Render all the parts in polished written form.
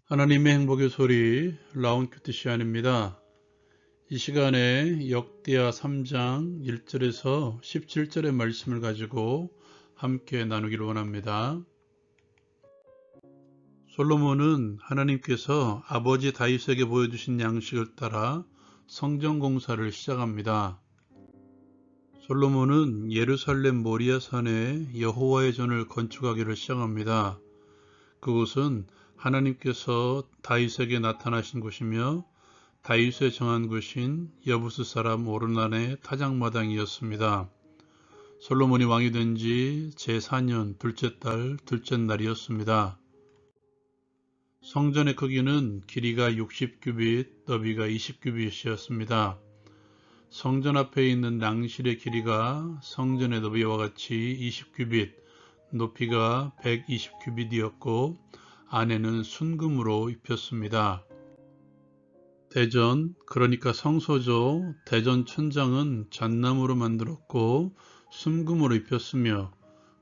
하나님의 행복의 소리 라운큐티시안입니다. 이 시간에 역대하 3장 1절에서 17절의 말씀을 가지고 함께 나누기를 원합니다. 솔로몬은 하나님께서 아버지 다윗에게 보여주신 양식을 따라 성전 공사를 시작합니다. 솔로몬은 예루살렘 모리아 산에 여호와의 전을 건축하기를 시작합니다. 그곳은 하나님께서 다윗에게 나타나신 곳이며 다윗에 정한 곳인 여부스 사람 오르난의 타작마당이었습니다. 솔로몬이 왕이 된 지 제4년 둘째 달 둘째 날이었습니다. 성전의 크기는 길이가 60규빗, 너비가 20규빗이었습니다. 성전 앞에 있는 낭실의 길이가 성전의 너비와 같이 20규빗, 높이가 120규빗이었고 안에는 순금으로 입혔습니다. 대전, 그러니까 성소죠. 대전 천장은 잣나무로 만들었고 순금으로 입혔으며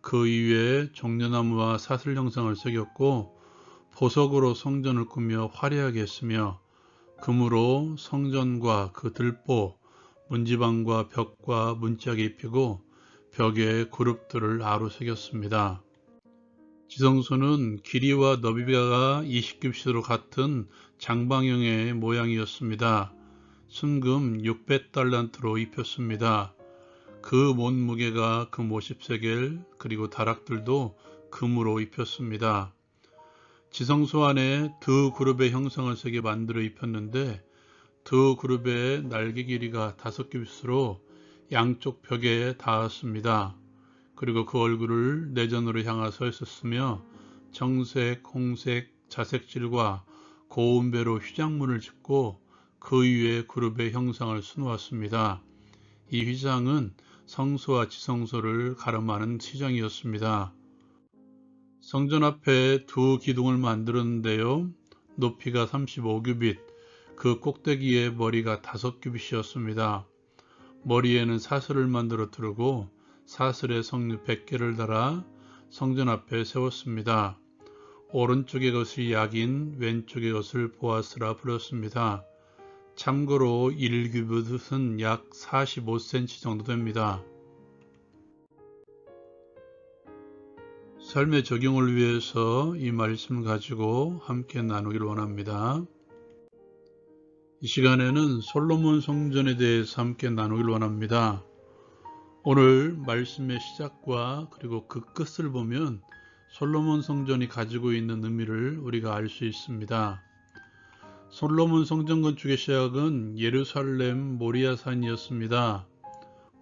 그 위에 종려나무와 사슬 형상을 새겼고 보석으로 성전을 꾸며 화려하게 했으며 금으로 성전과 그 들보, 문지방과 벽과 문짝에 입히고 벽에 그룹들을 아로 새겼습니다. 지성소는 길이와 너비가 20규빗으로 같은 장방형의 모양이었습니다. 순금 600달란트로 입혔습니다. 그 몸무게가 금 50세겔, 그리고 다락들도 금으로 입혔습니다. 지성소 안에 두 그룹의 형상을 새겨 만들어 입혔는데 두 그룹의 날개 길이가 5규빗으로 양쪽 벽에 닿았습니다. 그리고 그 얼굴을 내전으로 향하 서 있었으며 정색, 홍색, 자색질과 고운 배로 휘장문을 짓고 그 위에 그룹의 형상을 수놓았습니다. 이 휘장은 성소와 지성소를 가름하는 휘장이었습니다. 성전 앞에 두 기둥을 만들었는데요. 높이가 35규빗, 그 꼭대기에 머리가 5규빗이었습니다. 머리에는 사슬을 만들어 두르고 사슬에 석류 100개를 달아 성전 앞에 세웠습니다. 오른쪽의 것을 야긴, 왼쪽의 것을 보아스라 불렀습니다. 참고로 1규빗은 약 45cm 정도 됩니다. 삶의 적용을 위해서 이 말씀을 가지고 함께 나누기를 원합니다. 이 시간에는 솔로몬 성전에 대해서 함께 나누기를 원합니다. 오늘 말씀의 시작과 그리고 그 끝을 보면 솔로몬 성전이 가지고 있는 의미를 우리가 알 수 있습니다. 솔로몬 성전 건축의 시작은 예루살렘 모리아산이었습니다.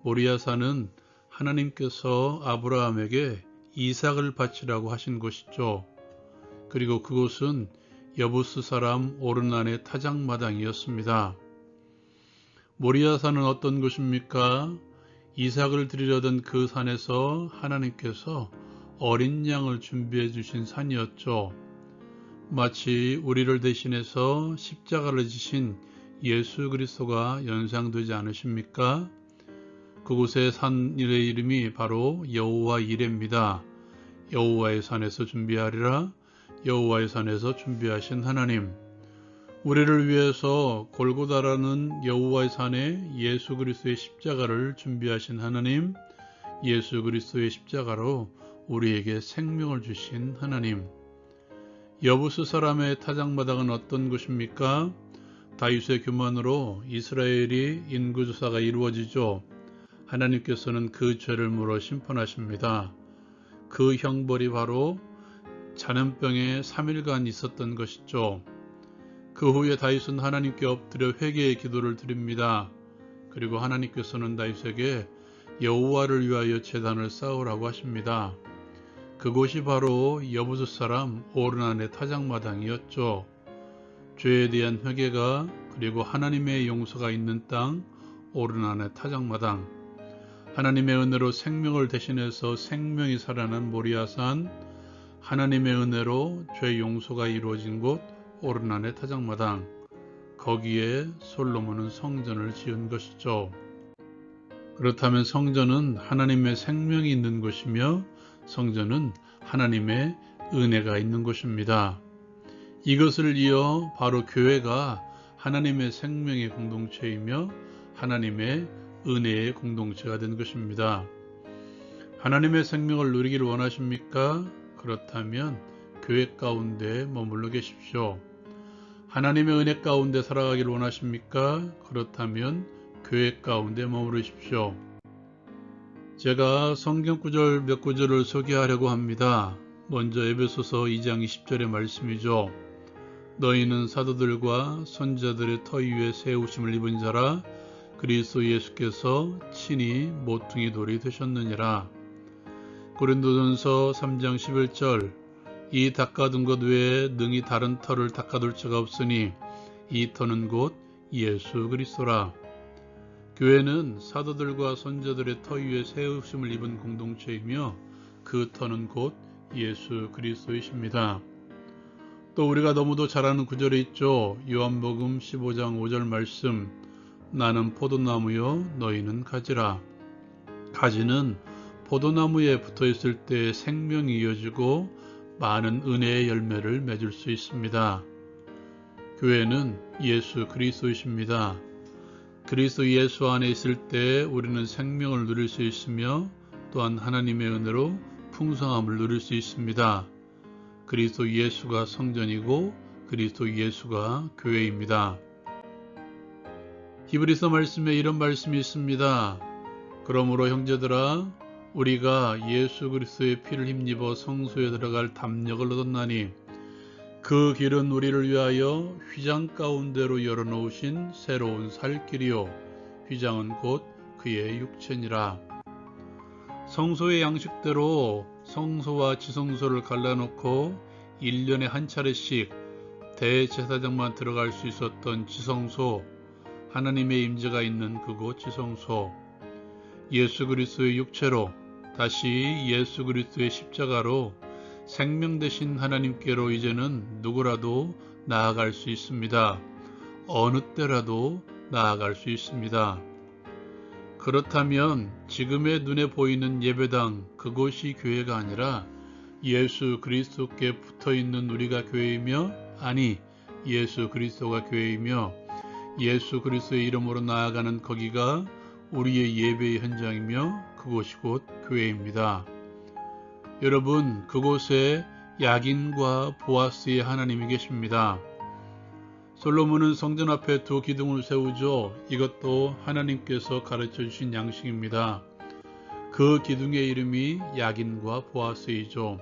모리아산은 하나님께서 아브라함에게 이삭을 바치라고 하신 곳이죠. 그리고 그곳은 여부스 사람 오르난의 타작마당이었습니다. 모리아산은 어떤 곳입니까? 이삭을 드리려던 그 산에서 하나님께서 어린 양을 준비해 주신 산이었죠. 마치 우리를 대신해서 십자가를 지신 예수 그리스도가 연상되지 않으십니까? 그곳의 산의 이름이 바로 여호와 이레입니다. 여호와의 산에서 준비하리라. 여호와의 산에서 준비하신 하나님. 우리를 위해서 골고다라는 여호와의 산에 예수 그리스도의 십자가를 준비하신 하나님, 예수 그리스도의 십자가로 우리에게 생명을 주신 하나님. 여부스 사람의 타작마당은 어떤 곳입니까? 다윗의 교만으로 이스라엘이 인구조사가 이루어지죠. 하나님께서는 그 죄를 물어 심판하십니다. 그 형벌이 바로 전염병에 3일간 있었던 것이죠. 그 후에 다윗은 하나님께 엎드려 회개의 기도를 드립니다. 그리고 하나님께서는 다윗에게 여호와를 위하여 제단을 쌓으라고 하십니다. 그곳이 바로 여부스 사람 오르난의 타작마당이었죠. 죄에 대한 회개가 그리고 하나님의 용서가 있는 땅 오르난의 타작마당. 하나님의 은혜로 생명을 대신해서 생명이 살아난 모리아산, 하나님의 은혜로 죄 용서가 이루어진 곳 오르난의 타작마당, 거기에 솔로몬은 성전을 지은 것이죠. 그렇다면 성전은 하나님의 생명이 있는 곳이며 성전은 하나님의 은혜가 있는 곳입니다. 이것을 이어 바로 교회가 하나님의 생명의 공동체이며 하나님의 은혜의 공동체가 된 것입니다. 하나님의 생명을 누리기를 원하십니까? 그렇다면 교회 가운데 머물러 계십시오. 하나님의 은혜 가운데 살아가기를 원하십니까? 그렇다면 교회 가운데 머무르십시오. 제가 성경 구절 몇 구절을 소개하려고 합니다. 먼저 에베소서 2장 20절의 말씀이죠. 너희는 사도들과 선지자들의 터 위에 세우심을 입은 자라 그리스도 예수께서 친히 모퉁이 돌이 되셨느니라. 고린도전서 3장 11절 이 닦아둔 것 외에 능히 다른 터를 닦아둘 자가 없으니 이 터는 곧 예수 그리스도라. 교회는 사도들과 선지자들의 터 위에 세우심을 입은 공동체이며 그 터는 곧 예수 그리스도이십니다. 또 우리가 너무도 잘 아는 구절이 있죠. 요한복음 15장 5절 말씀 나는 포도나무요 너희는 가지라. 가지는 포도나무에 붙어있을 때 생명이 이어지고 많은 은혜의 열매를 맺을 수 있습니다. 교회는 예수 그리스도이십니다. 그리스도 예수 안에 있을 때 우리는 생명을 누릴 수 있으며 또한 하나님의 은혜로 풍성함을 누릴 수 있습니다. 그리스도 예수가 성전이고 그리스도 예수가 교회입니다. 히브리서 말씀에 이런 말씀이 있습니다. 그러므로 형제들아 우리가 예수 그리스도의 피를 힘입어 성소에 들어갈 담력을 얻었나니 그 길은 우리를 위하여 휘장 가운데로 열어놓으신 새로운 살 길이요 휘장은 곧 그의 육체니라. 성소의 양식대로 성소와 지성소를 갈라놓고 1년에 한 차례씩 대제사장만 들어갈 수 있었던 지성소, 하나님의 임재가 있는 그곳 지성소, 예수 그리스도의 육체로 다시 예수 그리스도의 십자가로 생명 되신 하나님께로 이제는 누구라도 나아갈 수 있습니다. 어느 때라도 나아갈 수 있습니다. 그렇다면 지금의 눈에 보이는 예배당 그곳이 교회가 아니라 예수 그리스도께 붙어있는 우리가 교회이며 아니 예수 그리스도가 교회이며 예수 그리스도의 이름으로 나아가는 거기가 우리의 예배의 현장이며 그곳이 곧 교회입니다. 여러분 그곳에 야긴과 보아스의 하나님이 계십니다. 솔로몬은 성전 앞에 두 기둥을 세우죠. 이것도 하나님께서 가르쳐 주신 양식입니다. 그 기둥의 이름이 야긴과 보아스이죠.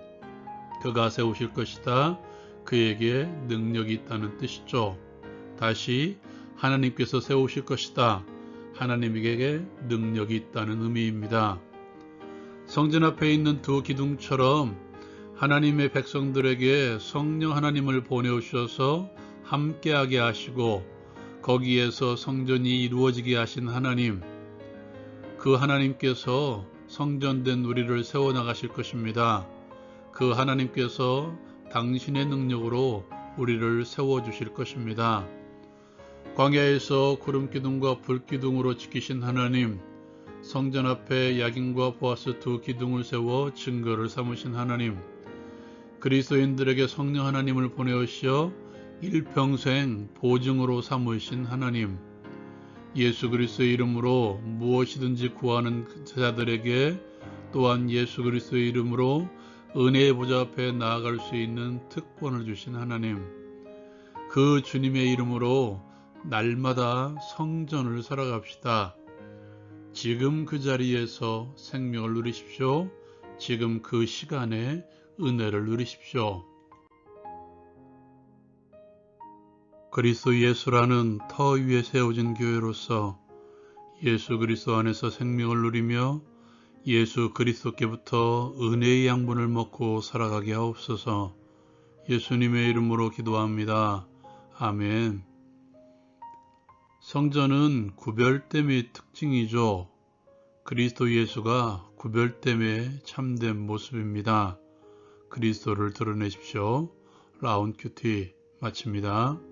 그가 세우실 것이다. 그에게 능력이 있다는 뜻이죠. 다시 하나님께서 세우실 것이다. 하나님에게 능력이 있다는 의미입니다. 성전 앞에 있는 두 기둥처럼 하나님의 백성들에게 성령 하나님을 보내오셔서 함께하게 하시고 거기에서 성전이 이루어지게 하신 하나님, 그 하나님께서 성전된 우리를 세워나가실 것입니다. 그 하나님께서 당신의 능력으로 우리를 세워주실 것입니다. 광야에서 구름기둥과 불기둥으로 지키신 하나님, 성전 앞에 야긴과 보아스 두 기둥을 세워 증거를 삼으신 하나님, 그리스도인들에게 성령 하나님을 보내오시어 일평생 보증으로 삼으신 하나님, 예수 그리스도의 이름으로 무엇이든지 구하는 자들에게 또한 예수 그리스도의 이름으로 은혜의 보좌 앞에 나아갈 수 있는 특권을 주신 하나님, 그 주님의 이름으로 날마다 성전을 살아갑시다. 지금 그 자리에서 생명을 누리십시오. 지금 그 시간에 은혜를 누리십시오. 그리스도 예수라는 터 위에 세워진 교회로서 예수 그리스도 안에서 생명을 누리며 예수 그리스도께부터 은혜의 양분을 먹고 살아가게 하옵소서. 예수님의 이름으로 기도합니다. 아멘. 성전은 구별됨의 특징이죠. 그리스도 예수가 구별됨의 참된 모습입니다. 그리스도를 드러내십시오. 라운 큐티 마칩니다.